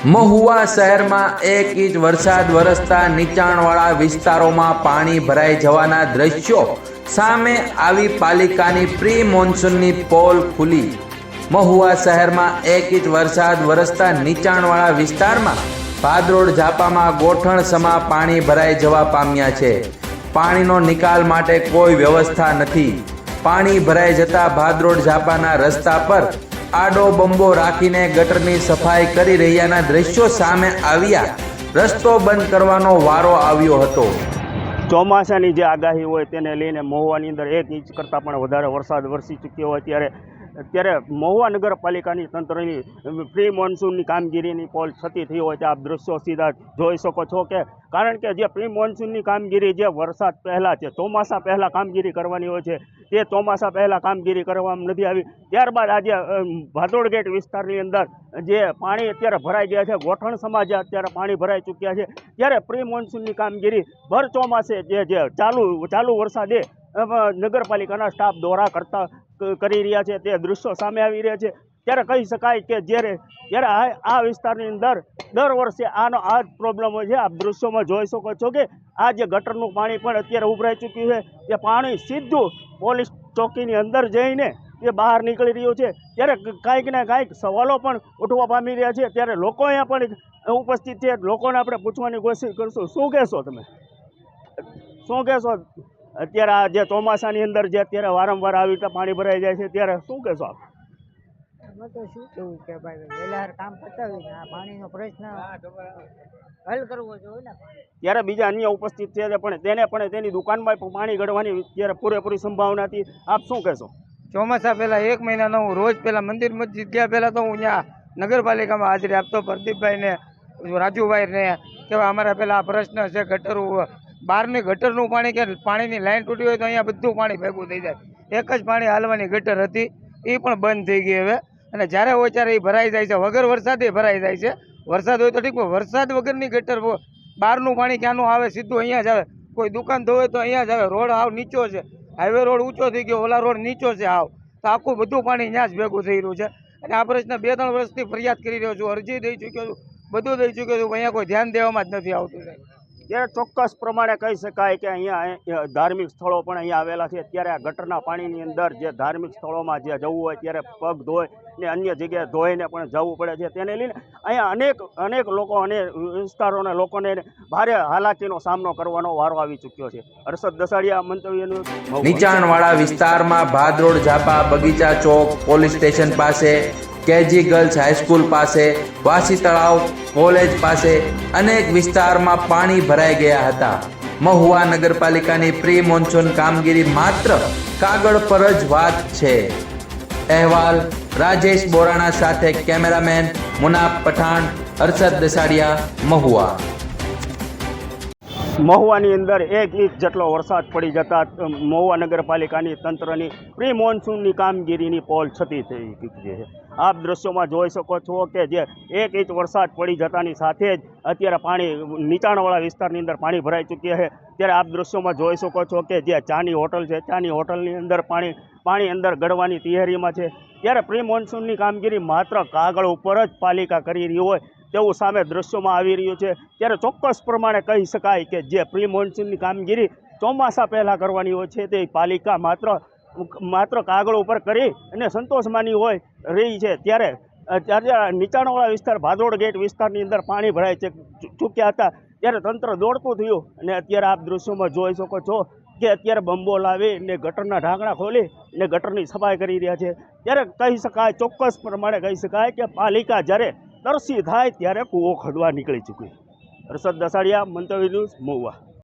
મહુવા શહેરમાં 1 ઇંચ વરસાદ વરસતા નીચાણવાળા વિસ્તારોમાં પાણી ભરાઈ જવાના દ્રશ્યો સામે આવી પાલિકાની પ્રી મોન્સૂનની પોલ ખુલી। મહુવા શહેરમાં 1 ઇંચ વરસાદ વરસતા નીચાણવાળા વિસ્તારમાં ભાદરોડ ઝાપામાં ગોઠણ સમા પાણી ભરાઈ જવા પામ્યા છે। પાણીનો નિકાલ માટે કોઈ વ્યવસ્થા નથી। પાણી ભરાઈ જતા ભાદરોડ ઝાપાના રસ્તા પર આડો બંબો રાખીને ગટરની સફાઈ કરી રહ્યાના દ્રશ્યો સામે આવ્યા। રસ્તો બંધ કરવાનો વારો આવ્યો હતો। ચોમાસાની જે આગાહી હોય તેને લઈને મહુવાની અંદર 1 ઇંચ કરતાં પણ વધારે વરસાદ વરસી ચૂક્યો હોય ત્યારે મહુવા નગરપાલિકાની તંત્રની પ્રી મોન્સૂનની કામગીરીની પોલ છતી થઈ હોય તે આપ દ્રશ્યો સીધા જોઈ શકો છો કે કારણ કે જે પ્રી મોન્સૂનની કામગીરી જે વરસાદ પહેલાં છે ચોમાસા પહેલાં કામગીરી કરવાની હોય છે તે ચોમાસા પહેલાં કામગીરી કરવામાં નથી આવી। ત્યારબાદ આજે ભાદરોડ ગેટ વિસ્તારની અંદર જે પાણી અત્યારે ભરાઈ ગયા છે ગોઠણ સમાજે અત્યારે પાણી ભરાઈ ચૂક્યા છે ત્યારે પ્રી મોન્સૂનની કામગીરી ભર ચોમાસે જે ચાલુ વરસાદે નગરપાલિકાના સ્ટાફ દ્વારા કરી રહ્યા છે તે દૃશ્યો સામે આવી રહ્યા છે। ત્યારે કહી શકાય કે જ્યારે આ વિસ્તારની અંદર દર વર્ષે આ જ પ્રોબ્લેમ હોય છે। આપ દૃશ્યોમાં જોઈ શકો છો કે આ જે ગટરનું પાણી પણ અત્યારે ઉભરાઈ ચૂક્યું છે તે પાણી સીધું પોલીસ ચોકીની અંદર જઈને એ બહાર નીકળી રહ્યું છે। ત્યારે કાંઈક ને કાંઈક સવાલો પણ ઉઠવા પામી રહ્યા છે। ત્યારે લોકો અહીંયા પણ ઉપસ્થિત છે, લોકોને આપણે પૂછવાની કોશિશ કરશું। શું કહેશો તમે, શું કહેશો અત્યારે આ જે ચોમાસાની અંદર જે અત્યારે વારંવાર આવી રીતે પાણી ભરાઈ જાય છે ત્યારે શું કહેશો આપ? તો શું કેવું કે ભાઈ વહેલા કામ પતાવીને આ પાણીનો પ્રશ્ન હલ કરવો જોઈએ ને। ત્યારે બીજા અન્ય ઉપસ્થિત છે પણ તેની દુકાનમાં પાણી ગળવાની ત્યારે પૂરેપૂરી સંભાવના હતી। આપ શું કહેશો? ચોમાસા પહેલાં 1 મહિનાનો હું રોજ પહેલાં મંદિર મસ્જિદ ગયા પહેલાં તો હું ત્યાં નગરપાલિકામાં હાજરી આપતો પ્રદીપભાઈને રાજુભાઈને કે અમારા પહેલાં આ પ્રશ્ન છે ગટરું બહારની ગટરનું પાણી કે પાણીની લાઈન તૂટી હોય તો અહીંયા બધું પાણી ભેગું થઈ જાય। એક જ પાણી હાલવાની ગટર હતી એ પણ બંધ થઈ ગઈ હવે, અને જ્યારે હોય ત્યારે એ ભરાઈ જાય છે, વગર વરસાદે ભરાઈ જાય છે। વરસાદ હોય તો ઠીક, વરસાદ વગરની ગટર બહારનું પાણી ક્યાંનું આવે સીધું અહીંયા જ આવે। કોઈ દુકાન ધોવે તો અહીંયા જ આવે। રોડ હાવ નીચો છે, હાઈવે રોડ ઊંચો થઈ ગયો, ઓલા રોડ નીચો છે હાવ, તો આખું બધું પાણી ત્યાં જ ભેગું થઈ રહ્યું છે। અને આ પ્રશ્ન 2-3 વર્ષથી ફરિયાદ કરી રહ્યો છું, અરજી દઈ ચૂક્યો છું, બધું દઈ ચૂક્યો છું, અહીંયા કોઈ ધ્યાન દેવામાં જ નથી આવતું। ત્યારે ચોક્કસ પ્રમાણે કહી શકાય કે અહીંયા ધાર્મિક સ્થળો પણ અહીંયા આવેલા છે। ત્યારે આ ગટરના પાણીની અંદર જે ધાર્મિક સ્થળોમાં જે જવું હોય ત્યારે પગ ધોઈ ને અન્ય જગ્યાએ ધોઈને પણ જવું પડે છે। તેને લઈને અહીંયા અનેક લોકો અને વિસ્તારોના લોકોને ભારે હાલાકીનો સામનો કરવાનો વારો આવી ચૂક્યો છે। હર્ષદ દસાડિયા, મંતવ્ય ન્યૂઝ। નીચાણવાળા વિસ્તારમાં ભાદરોડ ઝાપા, બગીચા ચોક, પોલીસ સ્ટેશન પાસે, કેજી ગર્લ્સ હાઈસ્કૂલ પાસે, વાસી તળાવ કોલેજ પાસે અનેક વિસ્તારમાં પાણી ભરાઈ ગયા હતા। મહુવા નગરપાલિકાની પ્રી મોન્સૂન કામગીરી માત્ર કાગળ પર જ વાત છે। અહેવાલ રાજેશ બોરાણા સાથે કેમેરામેન મુનાફ પઠાણ, હર્ષદ દસાડિયા, મહુવા। મહુવાની અંદર 1 ઇંચ જેટલો વરસાદ પડી જતા મહુવા નગરપાલિકાની તંત્રની પ્રી મોન્સૂનની કામગીરીની પોલ છતી થઈ ચૂકી છે। આપ દ્રશ્યોમાં જોઈ શકો છો કે જે 1 ઇંચ વરસાદ પડી જતાની સાથે જ અત્યારે પાણી નીચાણવાળા વિસ્તારની અંદર પાણી ભરાઈ ચૂક્યા છે। ત્યારે આપ દ્રશ્યોમાં જોઈ શકો છો કે જે ચાની હોટલ છે, ચાની હોટલની અંદર પાણી અંદર ગળવાની તૈયારીમાં છે। ત્યારે પ્રી મોન્સૂનની કામગીરી માત્ર કાગળ ઉપર જ પાલિકા કરી રહી હોય તેવું સામે દ્રશ્યોમાં આવી રહ્યું છે। ત્યારે ચોક્કસ પ્રમાણે કહી શકાય કે જે પ્રી મોન્સૂનની કામગીરી ચોમાસા પહેલાં કરવાની હોય છે તે પાલિકા માત્ર કાગળ ઉપર કરી અને સંતોષ માની હોય રહી છે। ત્યારે નીચાણવાળા વિસ્તાર ભાદરોડ ગેટ વિસ્તારની અંદર પાણી ભરાઈ ચૂક્યા હતા ત્યારે તંત્ર દોડતું થયું અને અત્યારે આપ દૃશ્યોમાં જોઈ શકો છો કે અત્યારે બંબો લાવી ને ગટરના ઢાંકણા ખોલી ને ગટરની સફાઈ કરી રહ્યા છે। ત્યારે કહી શકાય, ચોક્કસ પ્રમાણે કહી શકાય કે પાલિકા જ્યારે તરસી થાય ત્યારે કૂવો ખોદવા નીકળી ચૂકી। હર્ષદ દસાડિયા, મંતવ્ય ન્યૂઝ, મહુવા।